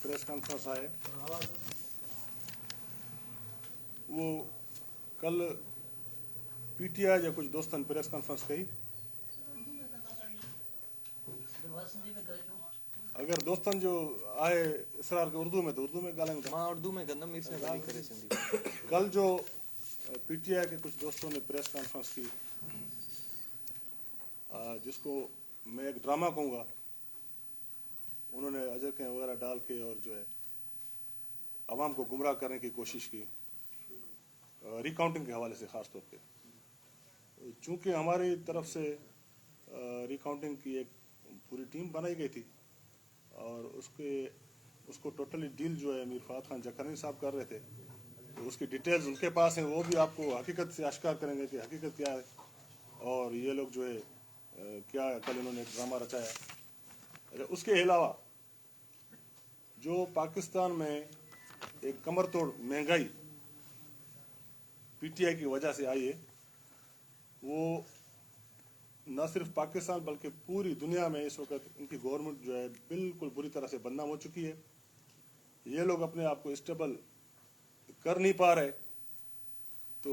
Press conference है वो कल पीटीआई या कुछ दोस्तन प्रेस कॉन्फ्रेंस कही। अगर दोस्तन जो आए इसरार के उर्दू में तो उर्दू में गालेंगे तो मां उर्दू में गंदम मिर्च में गाली करे सिंधी। कल जो पीटीआई के कुछ दोस्तों ने प्रेस कॉन्फ्रेंस की जिसको मैं एक ड्रामा कहूँगा, उन्होंने अजय के वगैरह डाल के और जो है आवाम को गुमराह करने की कोशिश की रिकाउंटिंग के हवाले से ख़ास तौर पे। चूँकि हमारी तरफ से रिकाउंटिंग की एक पूरी टीम बनाई गई थी और उसको टोटली डील जो है मीर फहद खान जकरनी साहब कर रहे थे, तो उसकी डिटेल्स उनके पास हैं, वो भी आपको हकीकत से आश्कार करेंगे कि हकीकत क्या है और ये लोग जो है क्या कल इन्होंने ड्रामा रचाया। उसके अलावा जो पाकिस्तान में एक कमर तोड़ महंगाई पीटीआई की वजह से आई है, वो न सिर्फ पाकिस्तान बल्कि पूरी दुनिया में इस वक्त इनकी गवर्नमेंट जो है बिल्कुल बुरी तरह से बदनाम हो चुकी है। ये लोग अपने आप को स्टेबल कर नहीं पा रहे, तो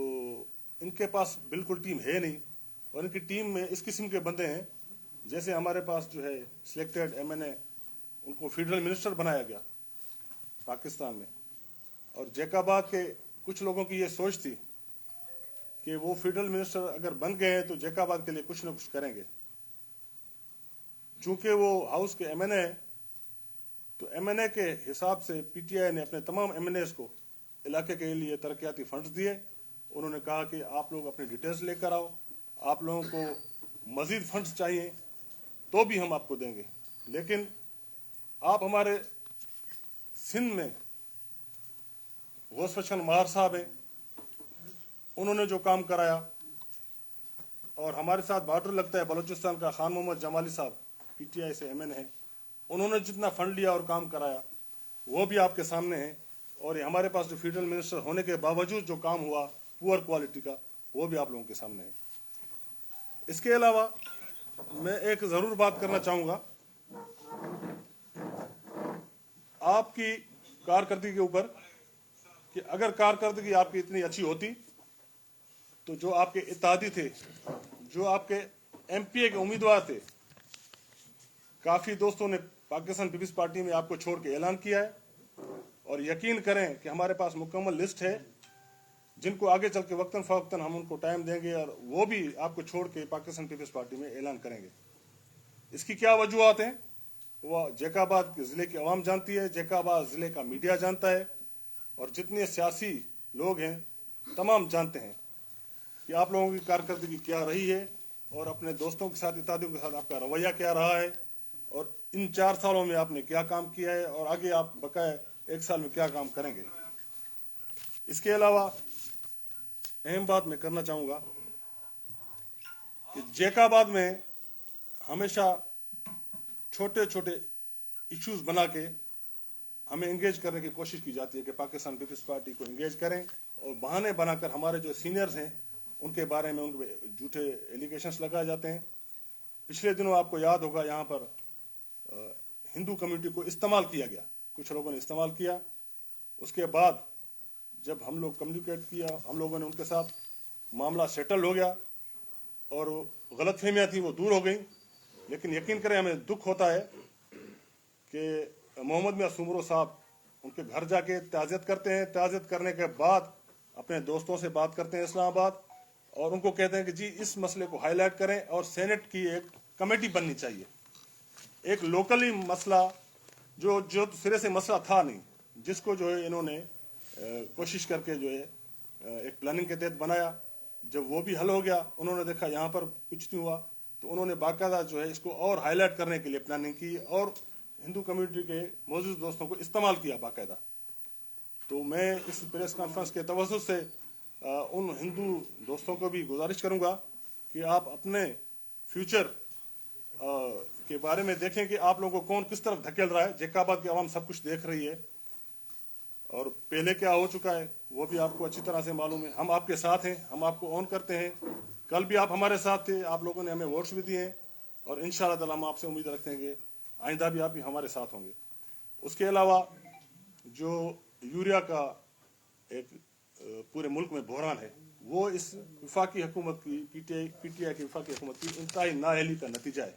इनके पास बिल्कुल टीम है नहीं और इनकी टीम में इस किस्म के बंदे हैं जैसे हमारे पास जो है सिलेक्टेड एमएनए, उनको फेडरल मिनिस्टर बनाया गया पाकिस्तान में, और जैकाबाद के कुछ लोगों की ये सोच थी कि वो फेडरल मिनिस्टर अगर बन गए हैं तो जैकाबाद के लिए कुछ न कुछ करेंगे। चूंकि वो हाउस के एमएनए है, तो एमएनए के हिसाब से पीटीआई ने अपने तमाम एमएनएस को इलाके के लिए तरक्याती फंड्स दिए। उन्होंने कहा कि आप लोग अपनी डिटेल्स लेकर आओ, आप लोगों को मजीद फंड्स चाहिए तो भी हम आपको देंगे, लेकिन आप हमारे सिंध में गौस महार साहब हैं, उन्होंने जो काम कराया, और हमारे साथ बॉर्डर लगता है बलूचिस्तान का खान मोहम्मद जमाली साहब पीटीआई से एमएन है, उन्होंने जितना फंड लिया और काम कराया वो भी आपके सामने है। और हमारे पास जो फेडरल मिनिस्टर होने के बावजूद जो काम हुआ पुअर क्वालिटी का, वो भी आप लोगों के सामने है। इसके अलावा मैं एक जरूर बात करना चाहूंगा आपकी कारकर्दगी के ऊपर कि अगर कारकर्दगी आपकी इतनी अच्छी होती तो जो आपके इत्तेहादी थे, जो आपके एमपीए के उम्मीदवार थे, काफी दोस्तों ने पाकिस्तान पीपल्स पार्टी में आपको छोड़ के ऐलान किया है, और यकीन करें कि हमारे पास मुकम्मल लिस्ट है जिनको आगे चल के वक्तन फवक्तन हम उनको टाइम देंगे और वो भी आपको छोड़ के पाकिस्तान पीपल्स पार्टी में ऐलान करेंगे। इसकी क्या वजूहत हैं वो जैकाबाद के ज़िले की आवाम जानती है, जैकाबाद ज़िले का मीडिया जानता है, और जितने सियासी लोग हैं तमाम जानते हैं कि आप लोगों की कारकर्दगी क्या रही है और अपने दोस्तों के साथ, इत्यादियों के साथ आपका रवैया क्या रहा है, और इन 4 सालों में आपने क्या काम किया है और आगे आप बकाया 1 साल में क्या काम करेंगे। इसके अलावा अहम बात मैं करना चाहूँगा कि जैकाबाद में हमेशा छोटे छोटे इश्यूज बना के हमें एंगेज करने की कोशिश की जाती है कि पाकिस्तान पीपल्स पार्टी को एंगेज करें, और बहाने बनाकर हमारे जो सीनियर्स हैं उनके बारे में उनके झूठे एलिगेशंस लगाए जाते हैं। पिछले दिनों आपको याद होगा यहाँ पर हिंदू कम्युनिटी को इस्तेमाल किया गया, कुछ लोगों ने इस्तेमाल किया। उसके बाद जब हम लोग कम्युनिकेट किया, हम लोगों ने उनके साथ, मामला सेटल हो गया और गलतफहमियाँ थी वो दूर हो गई। लेकिन यकीन करें हमें दुख होता है कि मोहम्मद मियां सुमरो साहब उनके घर जाके ताज़ियत करते हैं, ताज़ियत करने के बाद अपने दोस्तों से बात करते हैं इस्लामाबाद, और उनको कहते हैं कि जी इस मसले को हाईलाइट करें और सेनेट की एक कमेटी बननी चाहिए। एक लोकली मसला जो सिरे से मसला था नहीं, जिसको जो है इन्होंने कोशिश करके जो है एक प्लानिंग के तहत बनाया। जब वो भी हल हो गया, उन्होंने देखा यहाँ पर कुछ नहीं हुआ, तो उन्होंने बाकायदा जो है इसको और हाईलाइट करने के लिए प्लानिंग की और हिंदू कम्युनिटी के मौजूद दोस्तों को इस्तेमाल किया बाकायदा। तो मैं इस प्रेस कॉन्फ्रेंस के तवज्जुह से उन हिंदू दोस्तों को भी गुजारिश करूंगा कि आप अपने फ्यूचर के बारे में देखें कि आप लोगों को कौन किस तरफ धकेल रहा है। जैकाबाद की आवाम सब कुछ देख रही है और पहले क्या हो चुका है वो भी आपको अच्छी तरह से मालूम है। हम आपके साथ हैं, हम आपको ऑन करते हैं। कल भी आप हमारे साथ थे, आप लोगों ने हमें वोट्स भी दिए हैं और इंशाअल्लाह ताला हम आपसे उम्मीद रखते हैं कि आइंदा भी आप हमारे साथ होंगे। उसके अलावा जो यूरिया का एक पूरे मुल्क में बहरान है, वो इस वफाकी हुकूमत की पीटीआई की वफाकी हुकूमत की इंतहाई नाअहली का नतीजा है।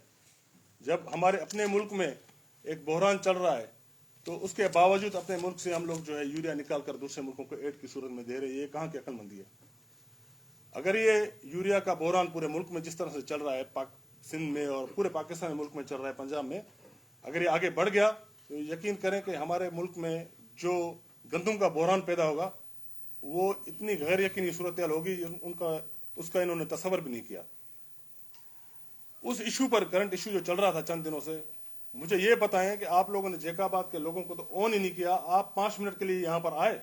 जब हमारे अपने मुल्क में एक बहरान चल रहा है तो उसके बावजूद अपने मुल्क से हम लोग जो है यूरिया निकाल कर दूसरे मुल्कों को एड की सूरत में दे रहे हैं। ये कहाँ की अक्लमंदी है? अगर ये यूरिया का बहरान पूरे मुल्क में जिस तरह से चल रहा है, सिंध में और पूरे पाकिस्तान मुल्क में चल रहा है, पंजाब में, अगर ये आगे बढ़ गया तो यकीन करें कि हमारे मुल्क में जो गंदम का बहरान पैदा होगा वो इतनी गैर यकीनी सूरत हाल होगी उसका इन्होंने तस्वर भी नहीं किया। उस इशू पर, करंट इशू जो चल रहा था चंद दिनों से, मुझे ये बताएं कि आप लोगों ने जैकाबाद के लोगों को तो ऑन ही नहीं किया। आप 5 मिनट के लिए यहाँ पर आए,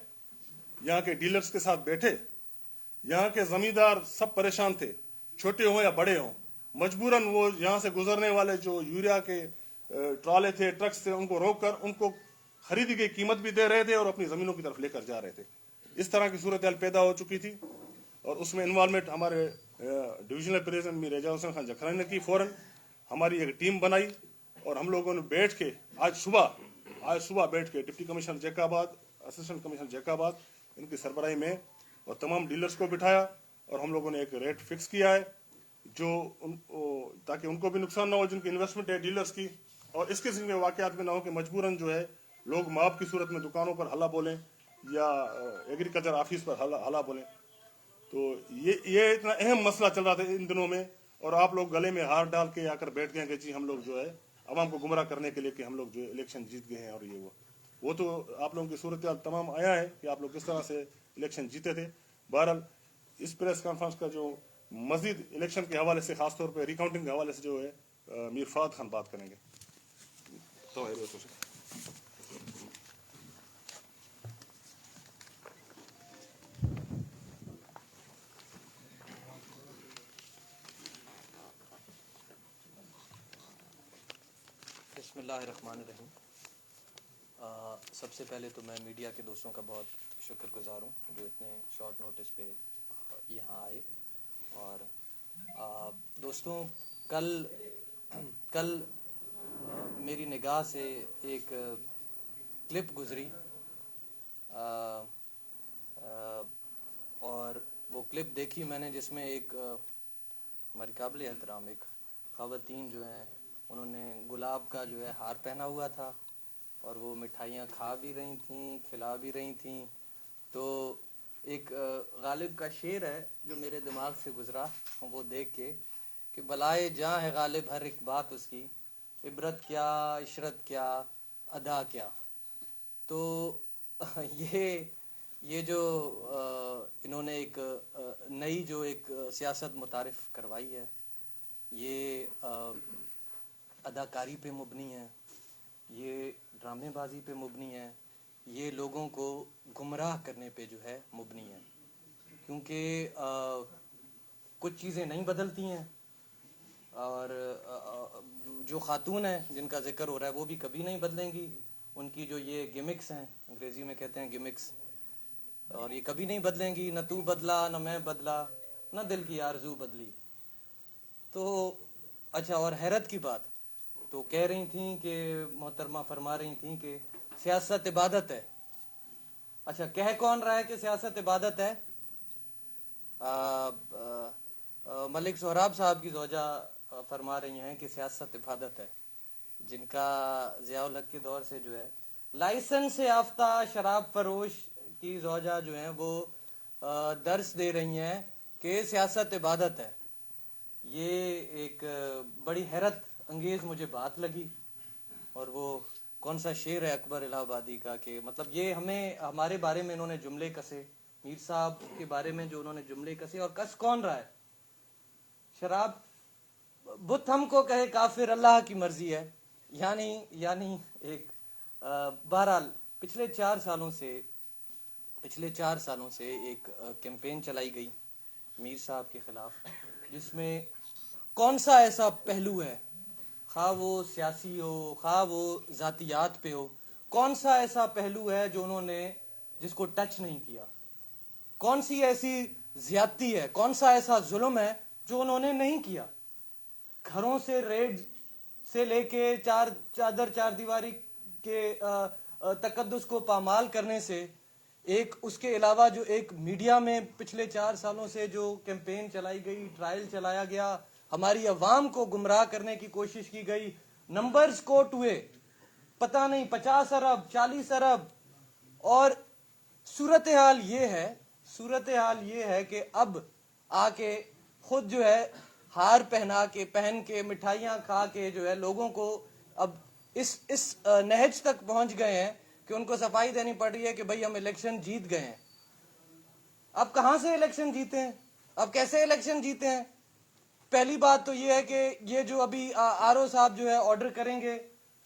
यहाँ के डीलर्स के साथ बैठे, यहाँ के जमींदार सब परेशान थे, छोटे हों या बड़े हों, मजबूरन वो यहाँ से गुजरने वाले जो यूरिया के ट्राले थे, ट्रक्स थे, उनको रोक कर उनको खरीदी गई कीमत भी दे रहे थे और अपनी जमीनों की तरफ लेकर जा रहे थे। इस तरह की सूरत हाल पैदा हो चुकी थी और उसमें इन्वॉल्वमेंट हमारे डिविजनल प्रेसिडेंट मीर एजाज हुसैन खान जखरानी ने की। फौरन हमारी एक टीम बनाई और हम लोगों ने बैठ के आज सुबह बैठ के deputy commissioner Jacobabad, assistant commissioner Jacobabad, इनकी सरबराही में और तमाम डीलर्स को बिठाया और हम लोगों ने एक रेट फिक्स किया है ताकि उनको भी नुकसान ना हो जिनकी इन्वेस्टमेंट है डीलर्स की, और इस किस्म के वाकयात में ना हो कि मजबूरन जो है लोग माप की सूरत में दुकानों पर हल्ला बोलें या एग्रीकल्चर ऑफिस पर हल्ला बोलें। तो ये इतना अहम मसला चल रहा था इन दिनों में और आप लोग गले में हार डाल के आकर बैठ गए कि जी हम लोग जो है आवाम को गुमराह करने के लिए कि हम लोग जो इलेक्शन जीत गए हैं और ये वो तो आप लोगों की सूरत हाल तमाम आया है कि आप लोग किस तरह से इलेक्शन जीते थे। बहरहाल इस प्रेस कॉन्फ्रेंस का जो मजीद इलेक्शन के हवाले से, खासतौर पर रिकाउंटिंग के हवाले से जो है मीर फहद खान बात करेंगे। तो बिस्मिल्लाहिर्रहमानिर्रहीम। सबसे पहले तो मैं मीडिया के दोस्तों का बहुत शुक्रगुजार हूँ जो इतने शॉर्ट नोटिस पे यहाँ आए। और दोस्तों, कल मेरी निगाह से एक क्लिप गुजरी और वो क्लिप देखी मैंने जिसमें एक हमारी काबिल एहतराम एक ख़वातीन जो हैं उन्होंने गुलाब का जो है हार पहना हुआ था और वो मिठाइयाँ खा भी रही थीं, खिला भी रही थीं। तो एक गालिब का शेर है जो मेरे दिमाग से गुजरा वो देख के कि बलाए जहाँ है गालिब हर एक बात उसकी, इबरत क्या इशरत क्या अदा क्या। तो ये जो इन्होंने एक नई जो एक सियासत मुतारिफ करवाई है, ये अदाकारी पे मुबनी है, ये ड्रामेबाजी पे मुबनी है, ये लोगों को गुमराह करने पे जो है मुबनी है। क्योंकि कुछ चीज़ें नहीं बदलती हैं और जो खातून हैं जिनका जिक्र हो रहा है वो भी कभी नहीं बदलेंगी। उनकी जो ये गिमिक्स हैं, अंग्रेजी में कहते हैं गिमिक्स, और ये कभी नहीं बदलेंगी। न तू बदला, न मैं बदला, न दिल की आरज़ू बदली। तो अच्छा, और हैरत की बात, तो कह रही थी कि मोहतरमा फरमा रही थी कि सियासत इबादत है। अच्छा, कह कौन रहा है कि सियासत इबादत है? मलिक सोहराब साहब की ज़ौजा फरमा रही हैं कि सियासत इबादत है, जिनका ज़ियाउल हक के दौर से जो है लाइसेंस से याफ्ता शराब फरोश की ज़ौजा जो है वो दर्स दे रही हैं कि सियासत इबादत है। ये एक बड़ी हैरत अंगेज मुझे बात लगी। और वो कौन सा शेर है अकबर इलाहाबादी का कि मतलब ये हमारे बारे में इन्होंने जुमले कसे, मीर साहब के बारे में जो उन्होंने जुमले कसे, और कस कौन रहा है? शराब बुत हमको कहे काफिर, अल्लाह की मर्जी है। यानी एक बहरहाल पिछले 4 सालों से एक कैंपेन चलाई गई मीर साहब के खिलाफ, जिसमें कौन सा ऐसा पहलू है, खा वो सियासी हो खा वो जातियात पे हो, कौन सा ऐसा पहलू है जो उन्होंने जिसको टच नहीं किया? कौन सी ऐसी ज्यादती है, कौन सा ऐसा जुल्म है जो उन्होंने नहीं किया? घरों से रेड से लेके चार दीवारी के تقدس کو پامال کرنے سے، ایک اس کے علاوہ جو ایک میڈیا میں پچھلے 4 سالوں سے جو کیمپین چلائی گئی، ٹرائل چلایا گیا، ہماری عوام کو گمراہ کرنے کی کوشش کی گئی، نمبرز کوٹ ہوئے، پتہ نہیں 50 ارب 40 ارب، اور صورتحال یہ ہے کہ اب آ کے خود جو ہے ہار پہن کے مٹھائیاں کھا کے جو ہے لوگوں کو اب اس نہج تک پہنچ گئے ہیں کہ ان کو صفائی دینی پڑ رہی ہے کہ بھئی ہم الیکشن جیت گئے ہیں۔ اب کہاں سے الیکشن جیتے ہیں؟ اب کیسے الیکشن جیتے ہیں؟ پہلی بات تو یہ ہے کہ یہ جو ابھی RO صاحب جو ہے آرڈر کریں گے،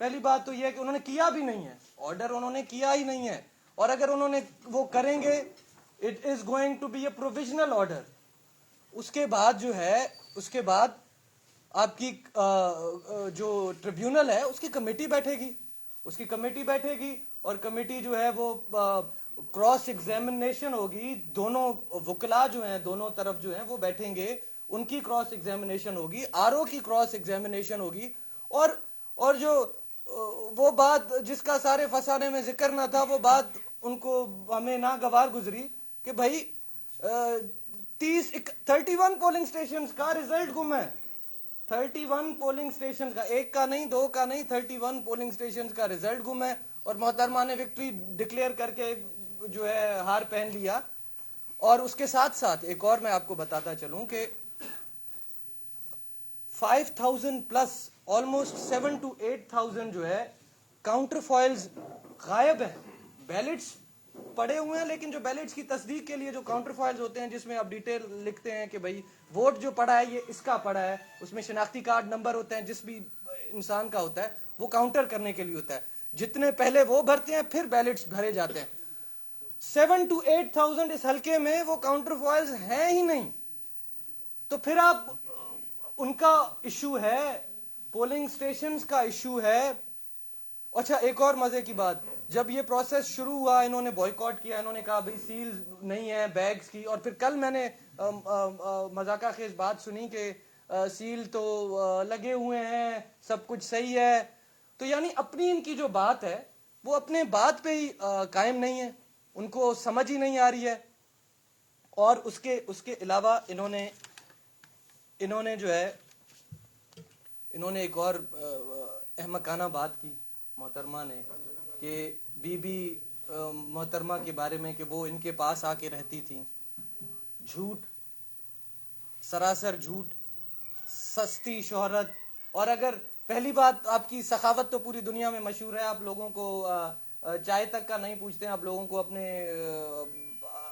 پہلی بات تو یہ ہے کہ انہوں نے کیا بھی نہیں ہے، آرڈر انہوں نے کیا ہی نہیں ہے، اور اگر انہوں نے وہ کریں گے it is going to be a provisional order. اس کے بعد آپ کی جو ٹریبیونل ہے اس کی کمیٹی بیٹھے گی، اور کمیٹی جو ہے وہ کراس ایگزامینیشن ہوگی، دونوں وکلا جو ہیں دونوں طرف جو ہیں وہ بیٹھیں گے، ان کی کراس ایگزامینیشن ہوگی، RO کی کراس ایگزامینیشن ہوگی، اور جو وہ بات جس کا سارے فسانے میں ذکر نہ تھا، وہ بات ان کو ہمیں ناگوار گزری کہ بھائی 31 پولنگ سٹیشنز کا رزلٹ گم ہے، 31 پولنگ سٹیشن کا، 1 کا نہیں 2 کا نہیں، 31 پولنگ سٹیشنز کا رزلٹ گم ہے، اور محترمہ نے وکٹری ڈکلیئر کر کے جو ہے ہار پہن لیا۔ اور اس کے ساتھ ساتھ ایک اور میں آپ کو بتاتا چلوں کہ 5000 پلس آلموسٹ 7 to 8000 جو ہے کاؤنٹر فائلز غائب ہیں، بیلٹس پڑے ہوئے ہیں، لیکن جو بیلٹس کی تصدیق کے لیے جو کاؤنٹر فائلز ہوتے ہیں جس میں آپ ڈیٹیل لکھتے ہیں کہ بھئی ووٹ جو پڑا ہے یہ اس کا پڑا ہے، اس میں شناختی کارڈ نمبر ہوتا ہے جس بھی انسان کا ہوتا ہے، وہ کاؤنٹر کرنے کے لیے ہوتا ہے، جتنے پہلے وہ بھرتے ہیں پھر بیلٹس بھرے جاتے ہیں۔ 7 to 8000 اس حلقے میں وہ کاؤنٹر فائلز ہیں ہی نہیں، تو پھر آپ ان کا ایشو ہے، پولنگ سٹیشنز کا ایشو ہے۔ اچھا ایک اور مزے کی بات، جب یہ پروسیس شروع ہوا انہوں نے بوائیکاٹ کیا، انہوں نے کہا بھئی سیل نہیں ہے بیگز کی، اور پھر کل میں نے مذاقہ خیز بات سنی کہ سیل تو لگے ہوئے ہیں، سب کچھ صحیح ہے، تو یعنی اپنی ان کی جو بات ہے وہ اپنے بات پہ ہی قائم نہیں ہے، ان کو سمجھ ہی نہیں آ رہی ہے۔ اور اس کے علاوہ انہوں نے جو ہے انہوں نے ایک اور احمقانہ بات کی محترمہ نے، کہ بی بی محترمہ کے بارے میں کہ وہ ان کے پاس آ کے رہتی تھی۔ جھوٹ، سراسر جھوٹ، سستی شہرت۔ اور اگر پہلی بات آپ کی سخاوت تو پوری دنیا میں مشہور ہے، آپ لوگوں کو چائے تک کا نہیں پوچھتے ہیں، آپ لوگوں کو اپنے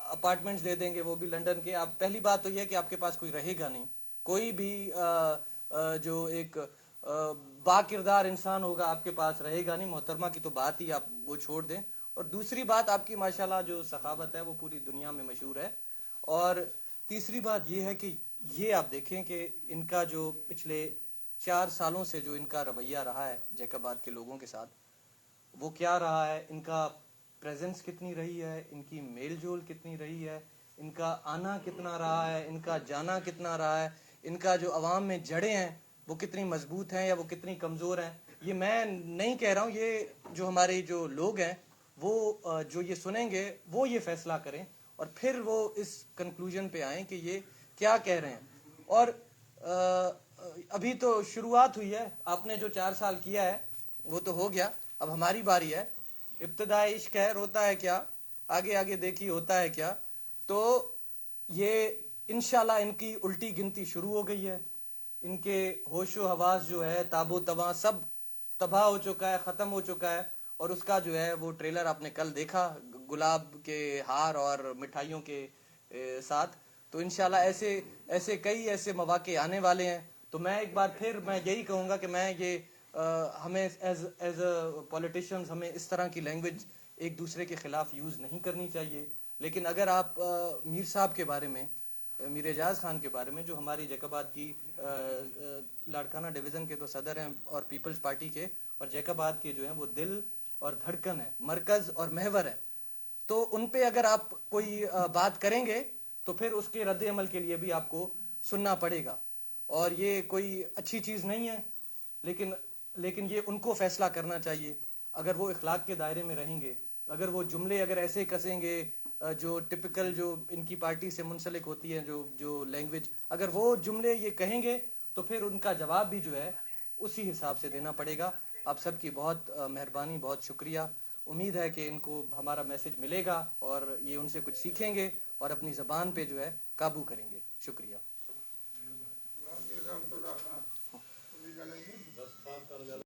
اپارٹمنٹس دے دیں گے، وہ بھی لنڈن کے۔ آپ پہلی بات تو یہ ہے کہ آپ کے پاس کوئی رہے گا نہیں، کوئی بھی جو ایک با کردار انسان ہوگا آپ کے پاس رہے گا نہیں، محترمہ کی تو بات ہی آپ وہ چھوڑ دیں۔ اور دوسری بات آپ کی ماشاءاللہ جو سخاوت ہے وہ پوری دنیا میں مشہور ہے۔ اور تیسری بات یہ ہے کہ یہ آپ دیکھیں کہ ان کا جو پچھلے 4 سالوں سے جو ان کا رویہ رہا ہے جیکب آباد کے لوگوں کے ساتھ، وہ کیا رہا ہے، ان کا پریزنس کتنی رہی ہے، ان کی میل جول کتنی رہی ہے، ان کا آنا کتنا رہا ہے، ان کا جانا کتنا رہا ہے، ان کا جو عوام میں جڑیں ہیں وہ کتنی مضبوط ہیں یا وہ کتنی کمزور ہیں، یہ میں نہیں کہہ رہا ہوں، یہ جو ہمارے جو لوگ ہیں وہ جو یہ سنیں گے وہ یہ فیصلہ کریں، اور پھر وہ اس کنکلوژن پہ آئیں کہ یہ کیا کہہ رہے ہیں۔ اور ابھی تو شروعات ہوئی ہے، آپ نے جو 4 سال کیا ہے وہ تو ہو گیا، اب ہماری باری ہے۔ ابتدائی عشق ہے روتا ہے کیا، آگے آگے دیکھی ہوتا ہے کیا۔ تو یہ انشاءاللہ ان کی الٹی گنتی شروع ہو گئی ہے، ان کے ہوش و حواس جو ہے تاب و تواں سب تباہ ہو چکا ہے، ختم ہو چکا ہے، اور اس کا جو ہے وہ ٹریلر آپ نے کل دیکھا گلاب کے ہار اور مٹھائیوں کے ساتھ۔ تو انشاءاللہ ایسے کئی ایسے مواقع آنے والے ہیں۔ تو میں ایک بار پھر میں یہی کہوں گا کہ میں یہ ہمیں ایز اے پولیٹیشنز ہمیں اس طرح کی لینگویج ایک دوسرے کے خلاف یوز نہیں کرنی چاہیے، لیکن اگر آپ میر صاحب کے بارے میں، میر اعجاز خان کے بارے میں، جو ہماری جیکب آباد کی لاڑکانہ ڈویژن کے تو صدر ہیں اور پیپلز پارٹی کے، اور جیکب آباد کے جو ہیں وہ دل اور دھڑکن ہے، مرکز اور محور ہے، تو ان پہ اگر آپ کوئی بات کریں گے تو پھر اس کے رد عمل کے لیے بھی آپ کو سننا پڑے گا، اور یہ کوئی اچھی چیز نہیں ہے، لیکن یہ ان کو فیصلہ کرنا چاہیے۔ اگر وہ اخلاق کے دائرے میں رہیں گے, اگر وہ جملے اگر ایسے کسیں گے جو ٹپیکل جو ان کی پارٹی سے منسلک ہوتی ہے جو لینگویج, اگر وہ جملے یہ کہیں گے تو پھر ان کا جواب بھی جو ہے اسی حساب سے دینا پڑے گا. آپ سب کی بہت مہربانی, بہت شکریہ. امید ہے کہ ان کو ہمارا میسج ملے گا اور یہ ان سے کچھ سیکھیں گے اور اپنی زبان پہ جو ہے قابو کریں گے. شکریہ.